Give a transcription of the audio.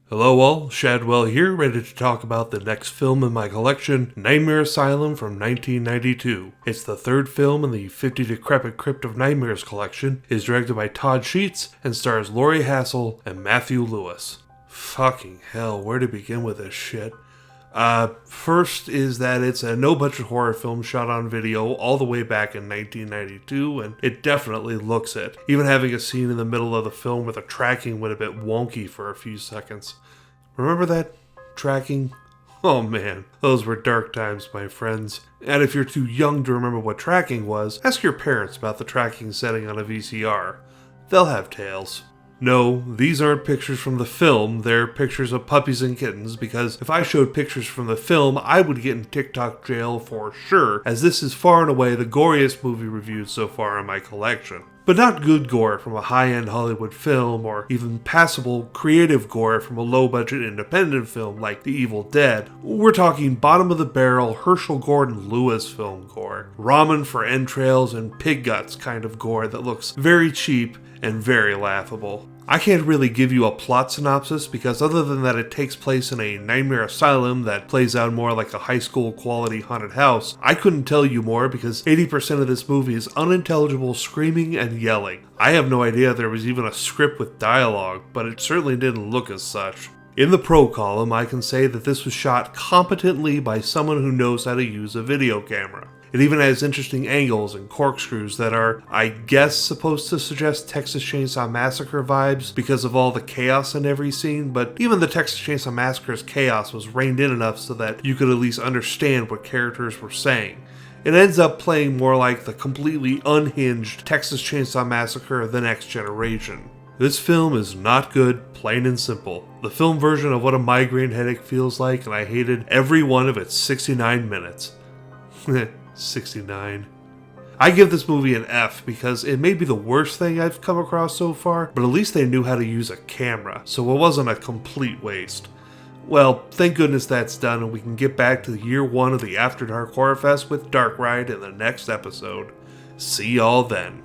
Hello all, Shadwell here, ready to talk about the next film in my collection, Nightmare Asylum from 1992. It's the third film in the 50 Decrepit Crypt of Nightmares collection, is directed by Todd Sheets, and stars Laurie Hassel and Matthew Lewis. Fucking hell, where to begin with this shit? First is that it's a no-budget horror film shot on video all the way back in 1992, and it definitely looks it, even having a scene in the middle of the film where the tracking went a bit wonky for a few seconds. Remember that tracking? Oh man, those were dark times, my friends. And if you're too young to remember what tracking was, ask your parents about the tracking setting on a VCR. They'll have tales. No, these aren't pictures from the film, they're pictures of puppies and kittens, because if I showed pictures from the film, I would get in TikTok jail for sure, as this is far and away the goriest movie reviewed so far in my collection. But not good gore from a high-end Hollywood film, or even passable, creative gore from a low-budget independent film like The Evil Dead. We're talking bottom-of-the-barrel Herschel Gordon Lewis film gore. Ramen for entrails and pig guts kind of gore that looks very cheap and very laughable. I can't really give you a plot synopsis because other than that it takes place in a nightmare asylum that plays out more like a high school quality haunted house, I couldn't tell you more because 80% of this movie is unintelligible screaming and yelling. I have no idea there was even a script with dialogue, but it certainly didn't look as such. In the pro column, I can say that this was shot competently by someone who knows how to use a video camera. It even has interesting angles and corkscrews that are, I guess, supposed to suggest Texas Chainsaw Massacre vibes because of all the chaos in every scene, but even the Texas Chainsaw Massacre's chaos was reined in enough so that you could at least understand what characters were saying. It ends up playing more like the completely unhinged Texas Chainsaw Massacre The Next Generation. This film is not good, plain and simple. The film version of what a migraine headache feels like, and I hated every one of its 69 minutes. 69. I give this movie an F because it may be the worst thing I've come across so far, but at least they knew how to use a camera, so it wasn't a complete waste. Well, thank goodness that's done and we can get back to year one of the After Dark Horror Fest with Dark Ride in the next episode. See y'all then.